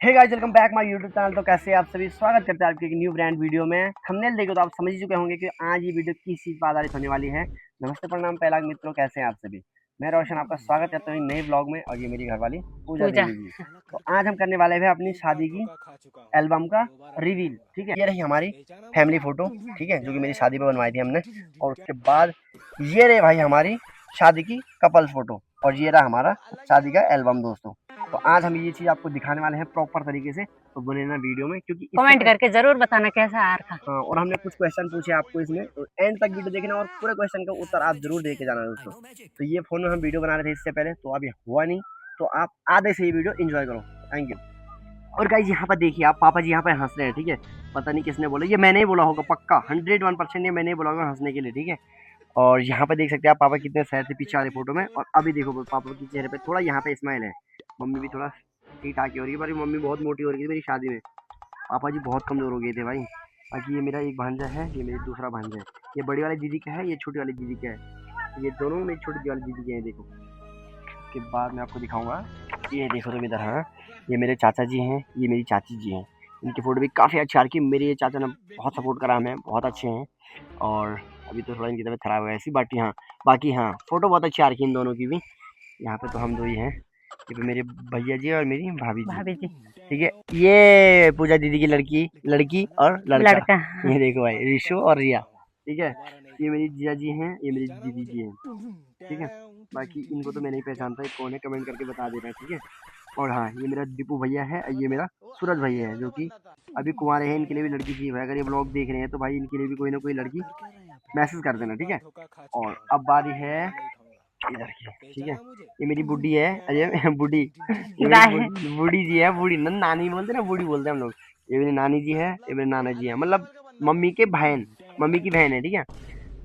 Hey guys, welcome back my YouTube channel. तो कैसे आप सभी, स्वागत करते हैं आपके एक न्यू ब्रांड वीडियो में। थंबनेल देखो तो आप समझ ही चुके होंगे कि आज ये वीडियो किस चीज़ पर आधारित होने वाली है। नमस्ते, प्रणाम, पहला मित्रों, कैसे हैं आप सभी। मैं रोशन आपका स्वागत करता हूँ नए ब्लॉग में। और ये मेरी घरवाली पूजा पूजा। देवी जी। तो आज हम करने वाले हैं अपनी शादी की एल्बम का रिवील। ठीक है, ये रही हमारी फैमिली फोटो, ठीक है, जो कि मेरी शादी में बनवाई थी हमने। और उसके बाद ये रहे भाई हमारी शादी की कपल्स फोटो, और ये रहा हमारा शादी का एल्बम दोस्तों। तो आज हम ये चीज़ आपको दिखाने वाले हैं प्रॉपर तरीके से, तो बने ना वीडियो में, क्योंकि इससे कमेंट करके जरूर बताना कैसा आ रहा। हाँ, और हमने कुछ क्वेश्चन पूछे आपको इसमें, तो एंड तक वीडियो देखना और पूरे क्वेश्चन का उत्तर आप जरूर दे के जाना दोस्तों। तो ये फ़ोन में हम वीडियो बना रहे थे इससे पहले, तो अभी हुआ नहीं, तो आप आधे से ये वीडियो एंजॉय करो। Thank you. और गाइस यहाँ पर देखिए, आप पापा जी यहाँ पर हंस रहे हैं, ठीक है। पता नहीं किसने बोला, ये मैंने ही बोला होगा पक्का, 101% ये मैंने ही बोला होगा हंसने के लिए, ठीक है। और यहाँ पर देख सकते हैं आप पापा कितने सैड थे पीछे वाली फोटो में, और अभी देखो पापा के चेहरे पे थोड़ा यहाँ पे स्माइल है। मम्मी भी थोड़ा ठीक ठाक ही हो रही है, पर मम्मी बहुत मोटी हो रही थी मेरी शादी में। पापा जी बहुत कमज़ोर हो गए थे भाई। बाकी ये मेरा एक भांजा है, ये मेरी दूसरा भांजा है। ये बड़ी वाली दीदी का है, ये छोटी वाली दीदी का है। ये दोनों मेरी छोटी वाली दीदी के हैं, देखो। उसके बाद मैं आपको दिखाऊंगा, ये देखो तुम इधर। हाँ, ये मेरे चाचा जी हैं, ये मेरी चाची जी हैं। इनकी फ़ोटो भी काफ़ी अच्छी आ रखी है। मेरे ये चाचा ने बहुत सपोर्ट करा हमें, बहुत अच्छे हैं। और अभी तो थोड़ा इनकी तबीयत ख़राब है ऐसी, बाकी हाँ, फ़ोटो बहुत अच्छी आ रखी है इन दोनों की भी। यहाँ पे तो हम दो ही हैं, ये पे मेरे भैया जी और मेरी भाभी जी, भाभी जी। ठीक है। ये पूजा दीदी की लड़की लड़की और लड़का, लड़का। ये देखो भाई, रिशु और रिया, ठीक है। ये मेरी जीजा जी हैं, ये मेरी दीदी जी हैं, ठीक है। बाकी इनको तो मैं नहीं पहचानता, ये कौन है कमेंट करके बता देना, ठीक है। और हाँ, ये मेरा दीपू भैया है, ये मेरा सूरज भैया है, जो कि अभी कुंवारे हैं। इनके लिए भी लड़की चाहिए भाई, अगर ये ब्लॉग देख रहे हैं तो भाई इनके लिए भी कोई ना कोई लड़की मैसेज कर देना, ठीक है। और अब बारी है इधर की, ठीक है। ये मेरी बुड्ढी है, अजय बुड्ढी, ये मेरी गाय। बूढ़ी जी है, बूढ़ी नानी बोलते ना, बूढ़ी बोलते हैं हम लोग। ये मेरी नानी जी है, ये मेरे नाना जी है, मतलब मम्मी के बहन, मम्मी की बहन है, ठीक है।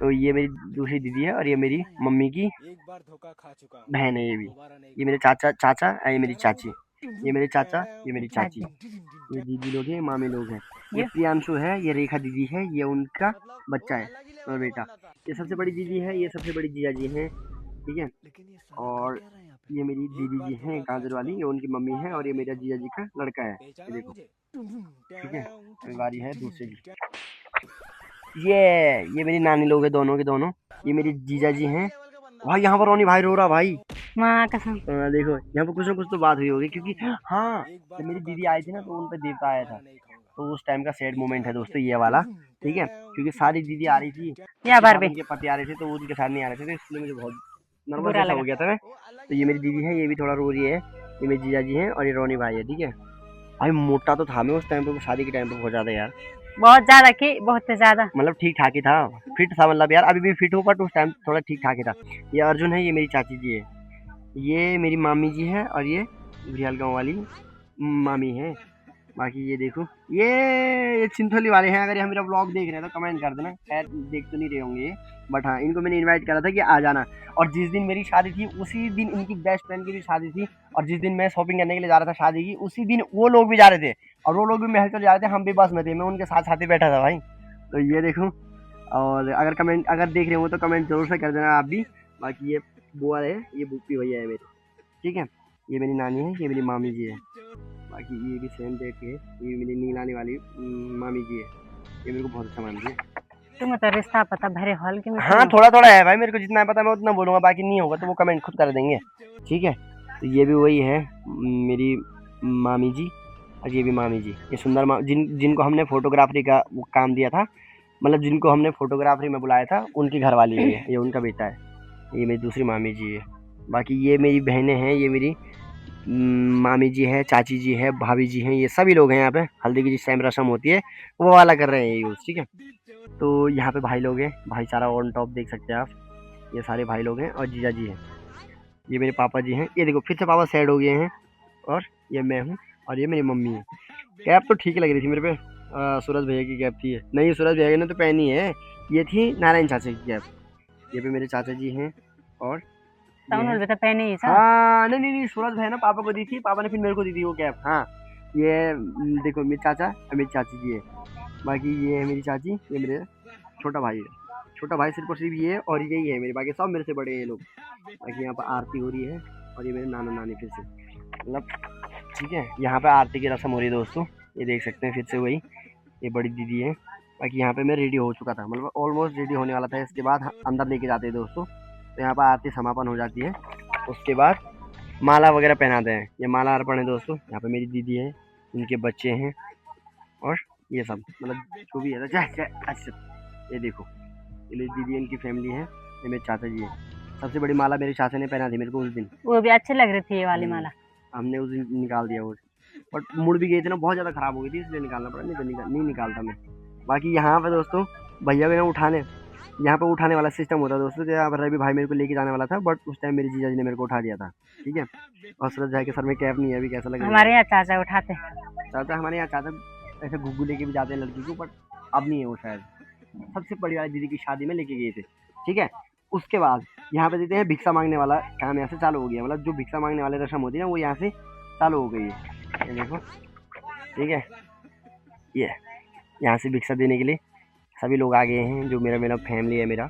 तो ये मेरी दूसरी दीदी है, और ये मेरी मम्मी की बहन है, ये भी। ये मेरे चाचा चाचा ये मेरी चाची, ये मेरे चाचा, ये मेरी चाची, चाची। ये दीदी लोग हैं, मामी लोग हैं। ये ये प्रियांशु है, ये रेखा दीदी है, ये उनका बच्चा है और बेटा। ये सबसे बड़ी दीदी है, ये सबसे बड़ी जीजा जी हैं, ठीक है। और ये मेरी दीदी जी हैं गाजर वाली, ये उनकी मम्मी है, और ये मेरा जीजा जी का लड़का है, ये देखो, ठीक है। अभी बारी है दूसरे की। ये मेरी नानी लोग हैं, दोनों के दोनों। ये मेरी जीजा जी हैं। भाई यहाँ पर रोनी भाई रो रहा भाई। माँ कसम। देखो यहाँ पर कुछ ना कुछ तो बात हुई होगी, क्योंकि हाँ, जब मेरी दीदी आई थी ना, तो उन पर देवता आया था। तो उस टाइम का सैड मोमेंट है दोस्तों ये वाला, ठीक है। क्योंकि सारी दीदी आ रही थी, या उसके बार साथ भी उनके पति आ रहे थे, तो वो उनके साथ नहीं आ रहे थे, तो इसलिए मुझे बहुत नर्वस बुरा जैसा हो लगा। गया था मैं। तो ये मेरी दीदी है, ये भी थोड़ा रो रही है। ये मेरी जीजा जी हैं, और ये रोनी भाई है, ठीक है। भाई मोटा तो था मैं उस टाइम पे, शादी के टाइम पे बहुत ज्यादा यार, बहुत ज्यादा की बहुत ज्यादा। मतलब ठीक ठाक ही था, फिट था, मतलब यार अभी भी फिट हूँ, बट उस टाइम थोड़ा ठीक ठाक ही था। ये अर्जुन है, ये मेरी चाची जी है, ये मेरी मामी जी है, और ये रियल गाँव वाली मामी है। बाकी ये देखो, ये चिंथोली वाले हैं। अगर ये मेरा ब्लॉग देख रहे हैं तो कमेंट कर देना, खैर देख तो नहीं रहे होंगे ये, बट हाँ, इनको मैंने इनवाइट करा था कि आ जाना। और जिस दिन मेरी शादी थी उसी दिन इनकी बेस्ट फ्रेंड की भी शादी थी, और जिस दिन मैं शॉपिंग करने के लिए जा रहा था शादी की, उसी दिन वो लोग भी जा रहे थे, और वो लोग भी महल चले जा रहे थे, हम भी बस में थे, मैं उनके साथ साथ ही बैठा था भाई। तो ये देखो, और अगर देख रहे हो तो कमेंट जरूर से कर देना आप भी। बाकी ये बुआ है, ये बुप्पी भैया है मेरे, ठीक है। ये मेरी नानी है, ये मेरी मामी जी है। बाकी ये भी सेम डेट के है, ये मेरी नीलानी वाली मामी जी है, ये मेरे को बहुत अच्छा मानती है। तुम्हें तो रिश्ता पता भरे हॉल के में हाँ, थोड़ा थोड़ा है भाई, मेरे को जितना पता मैं उतना बोलूंगा, बाकी नहीं होगा तो वो कमेंट खुद कर देंगे, ठीक है। तो ये भी वही है, मेरी मामी जी, और ये भी मामी जी। ये सुंदर जिनको हमने फोटोग्राफरी का वो काम दिया था, मतलब जिनको हमने फोटोग्राफरी में बुलाया था, उनकी घरवाली है ये उनका बेटा है। ये मेरी दूसरी मामी जी है। बाकी ये मेरी बहनें हैं, ये मेरी मामी जी है, चाची जी है, भाभी जी हैं, ये सभी लोग हैं यहाँ पे। हल्दी की जिस टाइम रस्म होती है वो वाला कर रहे हैं यूज़, ठीक है। तो यहाँ पे भाई लोग हैं, भाईचारा ऑन टॉप देख सकते हैं आप, ये सारे भाई लोग हैं, और जीजा जी हैं। ये मेरे पापा जी हैं, ये देखो फिर से पापा सैड हो गए हैं, और ये मैं हूँ, और ये मेरी मम्मी है। कैप तो ठीक लग रही थी मेरे पे, सूरज भैया की कैप थी ये, नहीं सूरज भैया ने तो पहनी है, ये थी नारायण चाचा की कैप। ये पे मेरे चाचा जी हैं, और ये है, भी तो पहने ही था। हाँ, नहीं नहीं नहीं, सूरज भाई ना पापा को दी थी, पापा ने फिर मेरे को दी थी वो कैप, हाँ। ये देखो मेरे चाचा और मेरी चाची जी है। बाकी ये है मेरी चाची, ये मेरे छोटा भाई है, छोटा भाई सिर्फ और सिर्फ ये है, और यही है मेरे, बाकी सब मेरे से बड़े हैं ये लोग। बाकी यहाँ पर आरती हो रही है, और ये मेरे नाना नानी फिर से, मतलब ठीक है। यहाँ पे आरती की रस्म हो रही है दोस्तों, ये देख सकते हैं फिर से वही, ये बड़ी दीदी है। बाकी यहाँ पे मैं रेडी हो चुका था, मतलब ऑलमोस्ट रेडी होने वाला था। इसके बाद अंदर लेके जाते हैं दोस्तों, तो यहाँ पर आरती समापन हो जाती है। उसके बाद माला वगैरह पहनाते हैं, ये माला अर्पण है दोस्तों। यहाँ पे मेरी दीदी है, इनके बच्चे हैं और ये सब मतलब जो भी है। अच्छा ये देखो, ये मेरी दीदी है, इनकी फैमिली है, ये मेरे चाचा जी है। सबसे बड़ी माला मेरे चाचा ने पहना दी मेरे को उस दिन, वो भी अच्छी लग रही थी ये वाली माला। हमने उस दिन निकाल दिया वो, बट मुड़ भी गई थी ना, बहुत ज़्यादा ख़राब हो गई थी, इसलिए निकालना पड़ा, नहीं तो नहीं निकालता मैं। बाकी यहाँ पे दोस्तों भैया को ना उठाने, यहाँ पे उठाने वाला सिस्टम होता है दोस्तों। तो यहाँ पर रवि भाई मेरे को लेके जाने वाला था, बट उस टाइम मेरी जीजा जी ने मेरे को उठा दिया था, ठीक है। और सूरज भाई के सर में कैप नहीं है, अभी कैसा लग रहा है। हमारे यहाँ चाचा उठाते हैं, चाचा हमारे यहाँ चाचा ऐसे घुग्गू लेके भी जाते हैं लड़की को, बट अब नहीं है वो, शायद सबसे बड़ी वाली दीदी की शादी में लेके गए थे, ठीक है। उसके बाद यहाँ पे देते हैं भिक्षा मांगने वाला काम, यहाँ से चालू हो गया। मतलब जो भिक्षा मांगने वाले रस्म होती है ना, वो यहाँ से चालू हो गई है, ये देखो, ठीक है। ये यहाँ से भिक्षा देने के लिए सभी लोग आ गए हैं, जो मेरा फैमिली है मेरा।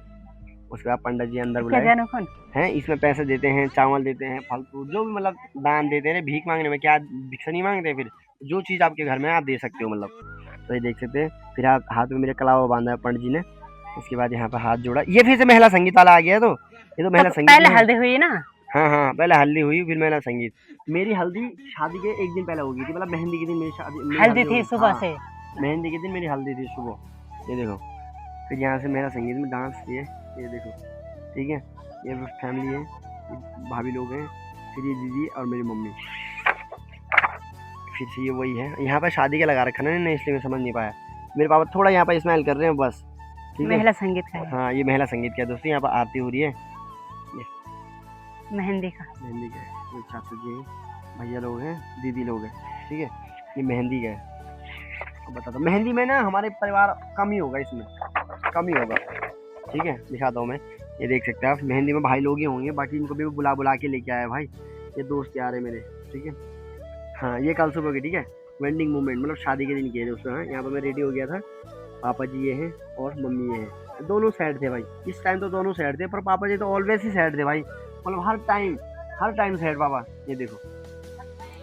उसके बाद पंडित जी अंदर बुलाए हैं, इसमें पैसे देते हैं, चावल देते हैं, फल फ्रूट जो भी मतलब दान देते हैं। भीख मांगने में क्या भिक्षा नहीं मांगते, फिर जो चीज़ आपके घर में आप दे सकते हो मतलब। तो ये देख सकते हैं। फिर हाथ में मेरे कलावा बांधा है पंडित जी ने। उसके बाद यहाँ पर हाथ जोड़ा, ये फिर से महिला संगीत वाला आ गया। तो ये तो महिला संगीत पहले हल्दी हुई ना। हाँ, पहले हल्दी हुई, फिर महिला संगीत। मेरी हल्दी शादी के एक दिन पहले हो गई थी, मतलब मेहंदी के दिन मेरी हल्दी थी सुबह से, मेहंदी के दिन मेरी हल्दी थी सुबह, ये देखो। फिर यहाँ से मेरा संगीत में डांस, ये देखो, ठीक है। ये फैमिली है, भाभी लोग हैं, फिर ये दीदी और मेरी मम्मी। फिर से ये वही है, यहाँ पर शादी का लगा रखा ना, नहीं इसलिए मैं समझ नहीं पाया। मेरे पापा थोड़ा यहाँ पर स्माइल कर रहे हैं बस, ठीक है। महिला संगीत का है। हाँ, ये महिला संगीत का दोस्तों, यहाँ पर आरती हो रही है, मेहंदी का ये चाचा जी हैं, भैया लोग हैं, दीदी लोग हैं, ठीक है। ये मेहंदी का है। बता दो, मेहंदी में ना हमारे परिवार कम ही होगा, इसमें कम ही होगा, ठीक है। दिखाता हूँ मैं, ये देख सकते हैं आप, मेहंदी में भाई लोग ही होंगे, बाकी इनको भी बुला के लेके आया भाई, ये दोस्त यार है मेरे, ठीक है। हाँ, ये कल सुबह की, ठीक है, वेडिंग मोमेंट, मतलब शादी के दिन किए दोस्तों। हाँ, यहाँ पर मैं रेडी हो गया था, पापा जी ये हैं और मम्मी ये हैं, दोनों साइड थे भाई। इस टाइम तो दोनों साइड थे, पर पापा जी तो ऑलवेज ही साइड थे भाई, मतलब हर टाइम साइड पापा। ये देखो,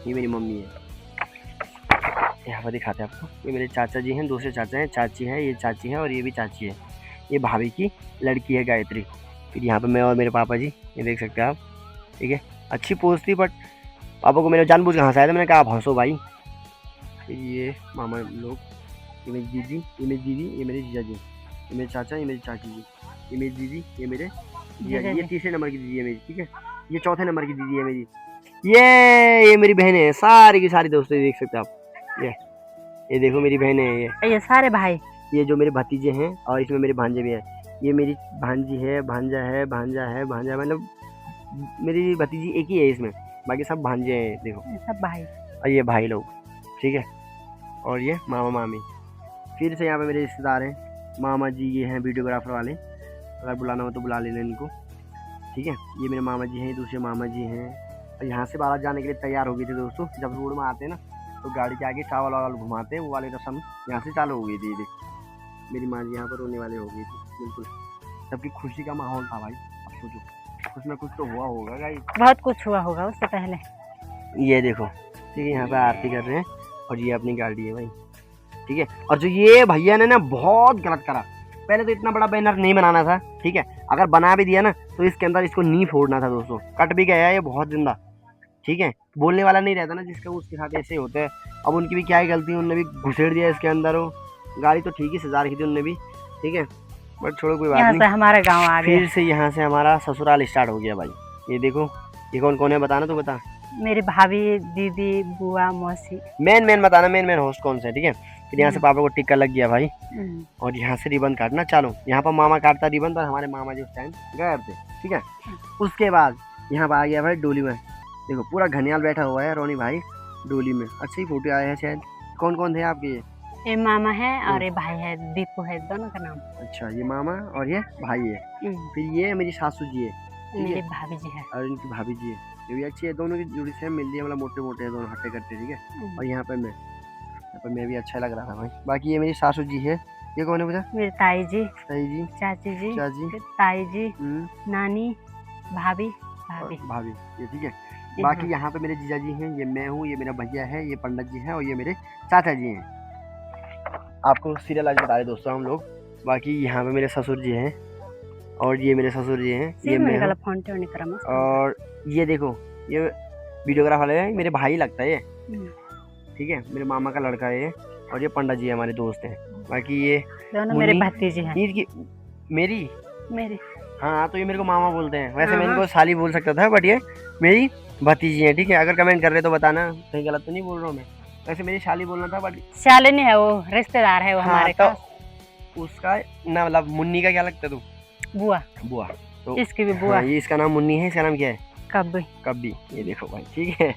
ये मेरी मम्मी है, यहाँ पर दिखाते हैं आपको। ये मेरे चाचा जी हैं, दूसरे चाचा हैं, चाची हैं, ये चाची हैं और ये भी चाची है। ये भाभी की लड़की है गायत्री। फिर यहाँ पे मैं और मेरे पापा जी, ये देख सकते हैं आप, ठीक है। अच्छी पोज थी, बट पापा को मैंने जानबूझ के हंसाया था, मैंने कहा आप हंसो भाई। फिर ये मामा लोग, ये मेरी दीदी, ये मेरी दीदी, ये मेरे जीजा जी, ये मेरे चाचा, ये मेरी चाची जी, ये मेरी दीदी, ये मेरे जीजा जी। ये तीसरे नंबर की दीदी है मेरी, ठीक है। ये चौथे नंबर की दीदी है मेरी। ये मेरी बहनें हैं सारी की सारी दोस्तों, ये देख सकते हैं आप। ये देखो मेरी बहनें हैं, ये सारे भाई, ये जो मेरे भतीजे हैं, और इसमें मेरे भांजे भी हैं। ये मेरी भांजी है, भांजा है, मतलब मेरी भतीजी एक ही है इसमें, बाकी सब भांजे हैं, देखो सब भाई। और ये भाई लोग, ठीक है। और ये मामा मामी। फिर से यहाँ पे मेरे रिश्तेदार हैं, मामा जी ये हैं वीडियोग्राफर वाले, अगर बुलाना हो तो बुला लेना इनको, ठीक है। ये मेरे मामा जी हैं, दूसरे मामा जी हैं। और यहाँ से बारात जाने के लिए तैयार हो गई थी दोस्तों। जब रोड में आते हैं ना, तो गाड़ी के आगे चावल वावल घुमाते हैं, वो वाले रस्म यहाँ से चालू हो गई थी। देख, मेरी माँ जी यहाँ पर रोने वाले हो गई थी, बिल्कुल। सबकी खुशी का माहौल था भाई। अब सोचो, कुछ ना कुछ तो हुआ होगा गाइस, बहुत कुछ हुआ होगा उससे पहले। ये देखो, ठीक है, यहाँ पे आरती कर रहे हैं और ये अपनी गाड़ी है भाई, ठीक है। और जो ये भैया ने ना बहुत गलत करा, पहले तो इतना बड़ा बैनर नहीं बनाना था, ठीक है। अगर बना भी दिया ना, तो इसके अंदर इसको नहीं फोड़ना था दोस्तों। कट भी गया है ये बहुत जिंदा, ठीक है। बोलने वाला नहीं रहता ना जिसका, उसके साथ ऐसे होते हैं। अब उनकी भी क्या ही गलती, उनने भी घुसेड़ दिया इसके अंदर। वो गाड़ी तो ठीक ही सजा रखी थी उनने भी, ठीक है, बट छोड़ो कोई बात यहाँ नहीं। से हमारा गांव आ गया। फिर से यहाँ से हमारा ससुराल स्टार्ट हो गया भाई। ये देखो, ये कौन कौन है बताना, तो बता। मेरी भाभी, दीदी, बुआ, मौसी। मेन बताना, मेन होस्ट कौन सा है, ठीक है। फिर यहाँ से पापा को टिक्का लग गया भाई, और यहाँ से रिबन काटना चालू। यहाँ पर मामा काटता रिबन, पर हमारे मामा जी उस टाइम गायब थे, ठीक है। उसके बाद यहाँ पर आ गया भाई डोली में। देखो पूरा घनियाल बैठा हुआ है, रोनी भाई डोली में। अच्छी फोटो आए हैं शायद। कौन कौन थे आपके? ये मामा है और ये भाई है, दीपू है, दोनों का नाम। अच्छा, ये मामा और ये भाई है। फिर ये मेरी सासू जी है, मेरी भाभी जी है, और इनकी भाभी जी है, ये भी अच्छी है। दोनों की जोड़ी सेम मिल रही है, मतलब मोटे मोटे हैं दोनों, हट्टे कट्टे, ठीक है। और यहाँ पर मैं भी अच्छा लग रहा था भाई। बाकी ये मेरी सासू जी है। ये कौन है बेटा? मेरी ताई जी, चाची जी, ताई जी, नानी, भाभी, भाभी, ये ठीक है। बाकी यहाँ पे मेरे जीजा जी हैं, ये मैं हूँ, ये मेरा भैया है, ये पंडित जी हैं और ये मेरे चाचा जी हैं। आपको सीरियल आज बता रहे दोस्तों हम लोग। बाकी यहाँ पे मेरे ससुर जी हैं और ये मेरे ससुर जी हैं, ये मैं हूँ। और ये देखो ये वीडियोग्राफर वाले हैं, मेरे भाई लगता है ये, ठीक है, मेरे मामा का लड़का है ये। और ये पंडित जी हमारे दोस्त हैं। बाकी ये मेरे भतीजे हैं। मेरी हाँ, तो ये मेरे को मामा बोलते हैं, वैसे मैं इनको साली बोल सकता था, बट ये मेरी भतीजी है, ठीक है। अगर कमेंट कर रहे तो बताना, कहीं गलत तो नहीं बोल रहा हूँ मैं। वैसे मेरी शाली बोलना था, बट शाली नहीं है, वो रिश्तेदार है वो हमारे तो उसका ना, मतलब मुन्नी का क्या लगता है तू? बुआ। तो इसकी भी बुआ। ये इसका नाम मुन्नी है, इसका नाम क्या है? कब्बी। ये देखो भाई, ठीक है।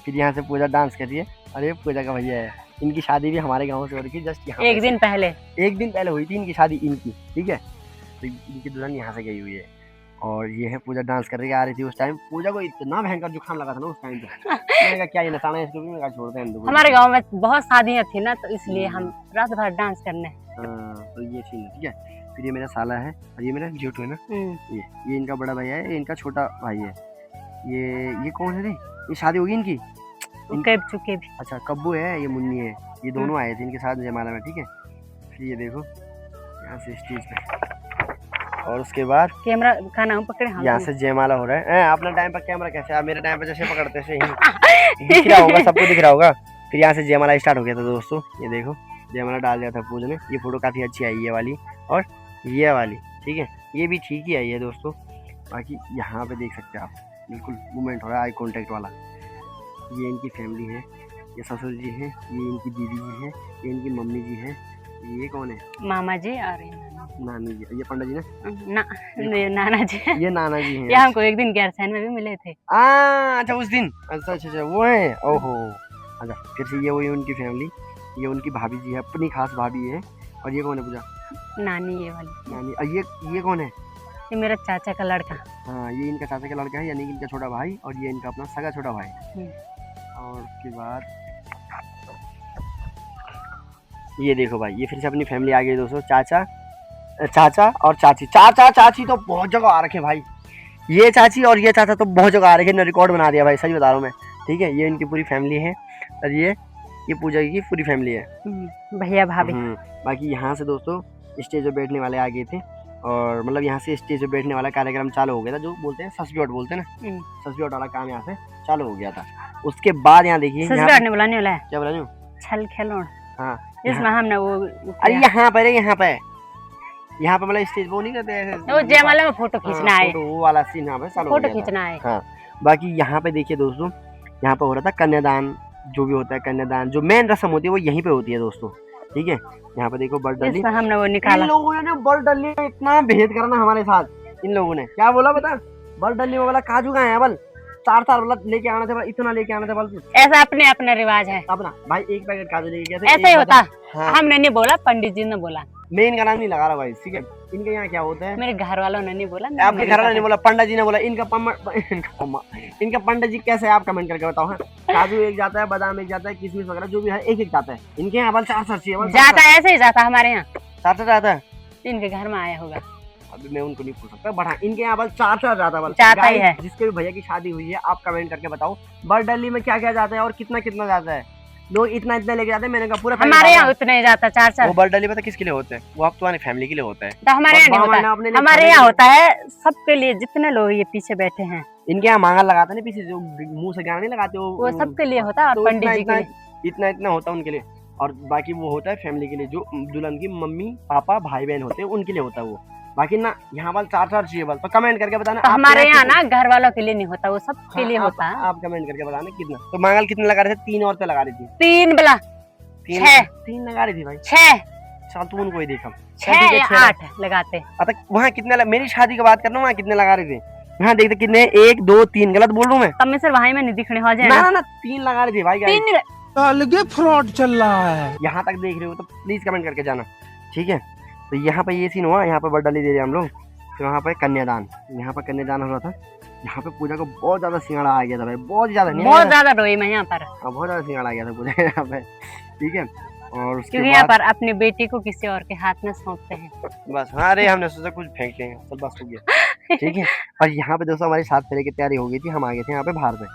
फिर यहाँ से पूजा डांस कर रही है और ये पूजा का भैया है। इनकी शादी भी हमारे गाँव से हो रही थी, जस्ट यहाँ एक दिन पहले हुई थी इनकी शादी, इनकी, ठीक है। तो इनकी दुल्हन यहाँ से गई हुई है और ये है पूजा डांस कर रही आ रही थी। उस टाइम पूजा को इतना भयंकर जुकाम लगा था ना उस टाइम पे, मैंने कहा क्या ये नचाना है इसको भी, मैं कहा छोड़ते हैं। हमारे गांव में बहुत शादियां थी ना, तो इसलिए हम रात भर डांस करने। तो ये सीन है, ठीक है। फिर ये मेरा साला है और ये मेरा जेठू है ना, ये इनका बड़ा भैया है, ये इनका छोटा भाई है। ये कौन है रे? ये शादी होगी इनकी? चुके भी। अच्छा, कब्बू है, ये मुन्नी है, ये दोनों आए थे इनके साथ जयमाला में, ठीक है। फिर ये देखो यहाँ से स्टेज पे, और उसके बाद कैमरा का नाम पकड़े, यहाँ से जयमाला हो रहा है। अपना टाइम पर कैमरा कैसे, आप मेरे टाइम पे जैसे पकड़ते से ही दिख रहा होगा, सबको दिख रहा होगा। फिर यहाँ से जयमाला स्टार्ट हो गया था दोस्तों। ये देखो जयमाला डाल दिया था पूजा ने। ये फोटो काफ़ी अच्छी आई है वाली, और ये वाली, ठीक है, ये भी ठीक ही आई है दोस्तों। बाकी यहाँ पे देख सकते हैं आप, बिल्कुल मूवमेंट हो रहा है, आई कॉन्टेक्ट वाला। ये इनकी फैमिली है, ये ससुर जी हैं, ये इनकी दीदी जी हैं, ये इनकी मम्मी जी हैं। ये कौन है? मामा जी और नानी जी। ये पंडित जी ना, नाना जी। ये नाना जी हैं। ये हमको एक दिन गैरसैन में भी मिले थे। अच्छा, उस दिन। अच्छा वो है। ओहो, अच्छा। फिर से ये वही उनकी फैमिली, ये उनकी भाभी जी है, अपनी खास भाभी है। और ये कौन है पूजा? नानी, ये वाली नानी। ये कौन है? ये मेरा चाचा का लड़का। हाँ, ये इनका चाचा का लड़का है, यानी कि इनका छोटा भाई, और ये इनका अपना सगा छोटा भाई। और उसके बाद ये देखो भाई, ये फिर से अपनी फैमिली आ गई दोस्तों। चाचा और चाची। चाची तो बहुत जगह आ रखे भाई। ये चाची और ये चाचा तो बहुत जगह आ रखे, ने रिकॉर्ड बना दिया भाई, सही बता रहा हूँ मैं, ठीक है। ये इनकी पूरी फैमिली है और ये पूजा की पूरी फैमिली है, भैया भाभी। बाकी यहाँ से दोस्तों स्टेज पे बैठने वाले आ गए थे, और मतलब यहाँ से स्टेज पे बैठने वाला कार्यक्रम चालू हो गया था, जो बोलते हैं ससब्योट बोलते हैं ना, ससब्योट वाला काम यहाँ से चालू हो गया था। उसके बाद यहाँ देखिए, ससब्योट बुलाने वाला है, क्या बुलाने? छल खिलौना। हाँ, इसमें हमने वो अरे यहाँ पे मतलब स्टेज वो नहीं करते हैं, वो जयमाला में फोटो खींचना है, वो वाला सीन यहाँ पे चालू हो गया, फोटो खींचना है। हाँ। बाकी यहाँ पे देखिए दोस्तों, यहाँ पे हो रहा था कन्यादान, जो भी होता है कन्यादान, जो मेन रस्म होती है वो यहीं पे होती है दोस्तों, ठीक है। यहाँ पे देखो बर्ड डली, हमने वो निकाला। इन लोगों ने बर्ड डली में इतना भेद करना हमारे साथ। इन लोगों ने क्या बोला बता? बर्ड डली में बोला काजू कहाँ है, बल 4 बोला लेके आना था, इतना लेके आना था, बल ऐसा अपने अपने रिवाज है अपना। भाई एक पैकेट काजू लेके गए थे, ऐसा ही होता। हमने नहीं बोला, पंडित जी ने बोला। मैं इनका नाम नहीं लगा रहा भाई, ठीक है। इनके यहाँ क्या होता है, मेरे घर वालों ने नहीं बोला, आपके घर वालों ने बोला, पंडित जी ने बोला। इनका पंडित जी कैसे है आप कमेंट करके बताओ। काजू एक जाता है, बादाम एक जाता है, किशमिश वगैरह जो भी है एक जाता है। इनके यहाँ बल 4 जाता है, ऐसे ही जाता है हमारे यहाँ 4 जाता है। इनके घर में आया होगा, अभी मैं उनको नहीं पूछ सकता, बट हाँ इनके यहाँ बल 4 जाता है, जाता ही है। जिसके भी भैया की शादी हुई है आप कमेंट करके बताओ, बर्ड डली में क्या क्या जाता है और कितना कितना जाता है। लोग इतना लेके जाते हैं, मैंने कहा पूरा हमारे यहाँ उतना ही जाता, 4। वो बर्ड डली पता किसके लिए होते हैं? वो आप तुम्हारी फैमिली के लिए होता है, तो हमारे यहाँ नहीं होता। हमारे यहाँ होता है सबके लिए, जितने लोग ये पीछे बैठे हैं। इनके यहाँ मांगल लगाते नहीं पीछे, जो मुंह से गाना नहीं लगाते, वो सबके लिए होता है, और पंडित जी के लिए इतना होता है उनके लिए। और बाकी वो होता है फैमिली के लिए, जो दुल्हन की मम्मी पापा भाई बहन होते हैं उनके लिए होता है वो। बाकी ना यहाँ बल 4 चाहिए बल, तो कमेंट करके बताना। तो हमारे यहाँ ना घर वालों के लिए नहीं होता, वो सबके लिए होता है। आप कमेंट करके बताना कितना। तो मांगल कितने लगा रहे थे? 3 औरतें लगा रही थी। 3 बोला 3 लगा रही थी भाई। 6 चल तू उनको ही देखा, 6 या 8 लगाते। वहाँ कितने, मेरी शादी की बात कर रहा हूँ, वहाँ कितने लगा रहे थे? यहाँ देखते कितने, 1 2 3, गलत बोल रहा हूँ मैं? तब में सर वहाँ में नहीं दिखने हो जाए ना 3 लगा रही थी भाई। 3 अलगे फ्रॉड चल रहा है। यहाँ तक देख रहे हो तो प्लीज कमेंट करके जाना, ठीक है। तो यहाँ पे ये सीन हुआ, यहाँ पे बर्ड डली दे रहे हम लोग। फिर वहाँ पे कन्यादान, यहाँ पे कन्यादान हो रहा था। यहाँ पे पूजा को बहुत ज्यादा सिंगाड़ा आ गया था भाई, बहुत ज्यादा रोई मैं यहाँ पर, बहुत ज्यादा सिंगाड़ा आ गया था पूजा यहाँ पे, ठीक है। और उसके यहाँ पर अपनी बेटी को किसी और के हाथ में सौंपते हैं बस। हाँ, अरे हमने सोचा कुछ फेंक लेंगे, चल बस हो गया, ठीक है। और यहाँ पे दोस्तों हमारी 7 फेरे की तैयारी हो गई थी, हम आ गए थे यहाँ पे बाहर पे,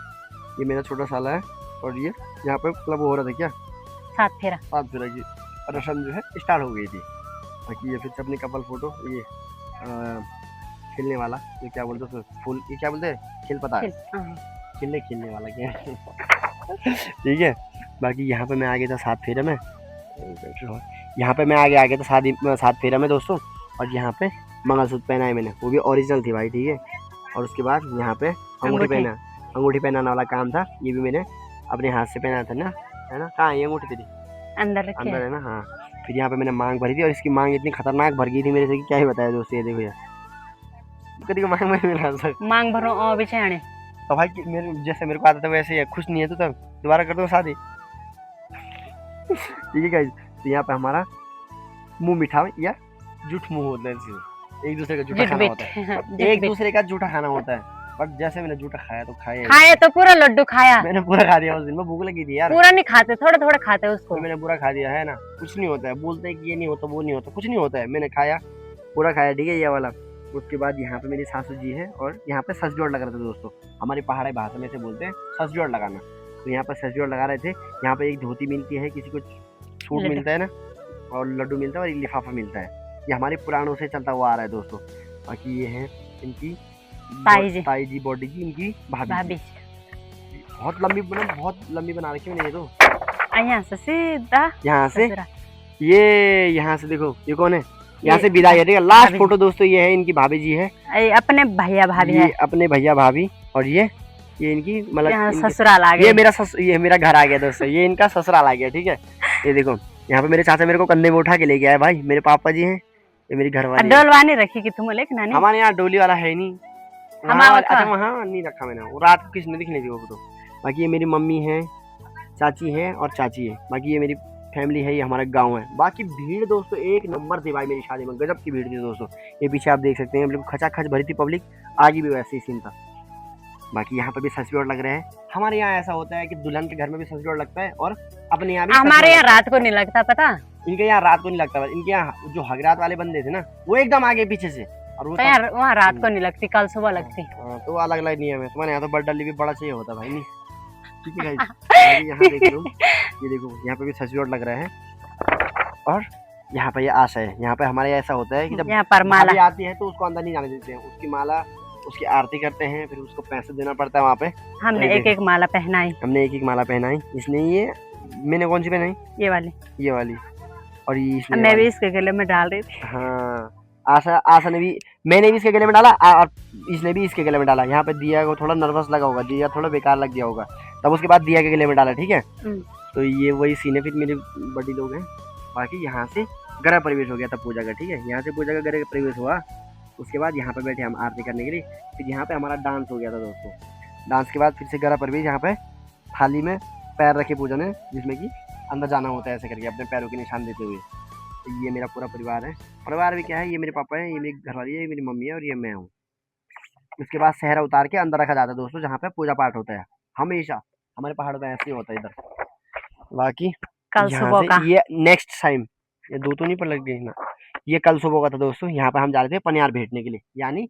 ये मेरा छोटा साला है और ये यहाँ पे क्लब हो रहा था क्या 7 फेरा। 7 फेरा की रस्म जो है स्टार्ट हो गई थी। बाकी ये फिर से अपनी कपल फोटो ये खेलने वाला ये क्या बोलते हैं फूल ये क्या बोलते हैं खेल पता है खेलने वाला क्या ठीक है। बाकी यहाँ पे मैं आ गया था 7 फेरे में, यहाँ पे मैं आ गया था 7 फेरे में दोस्तों। और यहाँ पे मंगलसूत्र पहना है मैंने, वो भी ओरिजिनल थी भाई, ठीक है। और उसके बाद यहाँ पे अंगूठी पहनाने वाला काम था, ये भी मैंने अपने हाथ से पहना था ना, है ना। कहाँ है अंगूठी तेरी? अंदर है ना, हाँ। फिर यहाँ पे मैंने मांग भरी थी और इसकी मांग इतनी खतरनाक भर गई थी मेरे से कि क्या ही बताया दोस्तों। ये देखो यार कभी को मांग में मिला सर मांग भरो और बिछाने तो भाई मेरे जैसे मेरे को आता था वैसे ही खुश नहीं है तो तब दोबारा कर दो शादी ठीक है गाइस। तो यहाँ पे हमारा मुंह मीठा या झूठ मुंह होता है, एक दूसरे का झूठा खाना होता है, एक दूसरे का झूठा खाना होता है। बट जैसे मैंने झूठा खाया तो खाया तो पूरा लड्डू खाया मैंने पूरा खा दिया। उस दिन में भूख लगी थी यार, पूरा नहीं खाते, थोड़ा थोड़ा खाते उसको। मैंने पूरा खा दिया है ना, कुछ नहीं होता है। बोलते हैं कि ये नहीं होता वो नहीं होता, कुछ नहीं होता है। मैंने खाया पूरा खाया, ठीक है ये वाला। उसके बाद यहाँ पे मेरी सासू जी है और यहाँ पे ससजोड़ लग रहा था दोस्तों, हमारी पहाड़ी भाषा में से बोलते हैं ससजोड़ लगाना। तो यहाँ पर ससजोड़ लगा रहे थे। यहाँ पे एक धोती मिलती है, किसी को सूट मिलता है ना, और लड्डू मिलता है और एक लिफाफा मिलता है। ये हमारे पुराणों से चलता हुआ आ रहा है दोस्तों। बाकी ये है इनकी ताई जी बॉडी की, इनकी भाभी। बहुत लंबी बना रखी मैंने। ये तो यहाँ से सीधा यहाँ से ये यहाँ से देखो ये कौन है, यहाँ से विदाई है, ठीक है। लास्ट फोटो दोस्तों ये है इनकी भाभी जी है, अपने भैया भाभी है, अपने भैया भाभी। और ये इनकी मतलब ससुराल आ गया। ये मेरा घर आ गया दोस्तों, ये इनका ससुराल आ गया, ठीक है। ये देखो यहाँ पे मेरे चाचा मेरे को कंधे में उठा के ले गया है भाई, मेरे पापा जी हैं, ये मेरी घरवाली। डोलवानी रखी कि तुम लेकिन हमारे यहाँ डोली वाला है नहीं, अच्छा वहाँ नहीं रखा मैंने, वो रात को किसने दिखने दी वो फोटो। बाकी ये मेरी मम्मी है, चाची है और चाची है। बाकी ये मेरी फैमिली है, ये हमारा गांव है। बाकी भीड़ दोस्तों एक नंबर थी भाई, मेरी शादी में गजब की भीड़ थी दोस्तों। ये पीछे आप देख सकते हैं बिल्कुल खचाखच भरी थी पब्लिक, आगे भी वैसे ही सीन था। बाकी यहाँ पे भी ससजोड़ लग रहे हैं। हमारे यहाँ ऐसा होता है कि दुल्हन के घर में भी ससजोड़ लगता है और अपने यहाँ भी। हमारे यहाँ रात को नहीं लगता, पता इनके यहाँ रात को नहीं लगता। इनके यहाँ जो हगरात वाले बंदे थे ना, वो एकदम आगे पीछे से, और वो यार वहाँ रात को नहीं लगती, कल सुबह लगती। तो अलग अलग नियम है। तुम्हारे यहाँ तो बर्डली भी बड़ा चाहिए होता भाई, नहीं ठीक है गाइस। यहाँ देख लो, ये देखो यहाँ पे भी ससजोड़ लग रहे हैं। और यहाँ पे ये आशा है, यहाँ पे हमारे ऐसा होता है कि जब यहाँ पर माला आती है तो उसको अंदर नहीं जाने देते हैं, उसकी माला उसकी आरती करते हैं, फिर उसको पैसे देना पड़ता है वहाँ पे। हमने एक माला पहनाई, हमने एक माला पहनाई। इसने ये मैंने कौन सी पहनाई? ये वाली और ये मैं भी इसके गले में डाल रही थी। हाँ आशा ने भी, मैंने भी इसके गले में डाला और इसने भी इसके गले में डाला। यहाँ पे दिया को थोड़ा नर्वस लगा होगा, दिया थोड़ा बेकार लग गया होगा, तब उसके बाद दिया के गले में डाला, ठीक है। तो ये वही सीन है। फिर मेरे बड़ी लोग हैं। बाकी यहाँ से गृह प्रवेश हो गया था पूजा का, ठीक है। यहाँ से पूजा का गृह प्रवेश हुआ, उसके बाद यहाँ पे बैठे हम आरती करने के लिए। फिर यहाँ पे हमारा डांस हो गया था दोस्तों। डांस के बाद फिर से गृह प्रवेश, यहाँ पे थाली में पैर रखे पूजन है, जिसमें कि अंदर जाना होता है ऐसे करके अपने पैरों के निशान देते हुए। तो ये मेरा पूरा परिवार है। परिवार भी क्या है, ये मेरे पापा है, ये मेरी घरवाली है, ये मेरी मम्मी है और ये मैं हूँ। उसके बाद सहरा उतार के अंदर रखा जाता है दोस्तों, जहाँ पे पूजा पाठ होता है। हमेशा हमारे पहाड़ों पे ऐसे ही होता है इधर। बाकी कल सुबह का ये नेक्स्ट टाइम, ये दो तो नहीं पर लग गई ना, ये कल सुबह का था दोस्तों। यहाँ पे हम जा रहे थे पनियार भेजने के लिए, यानी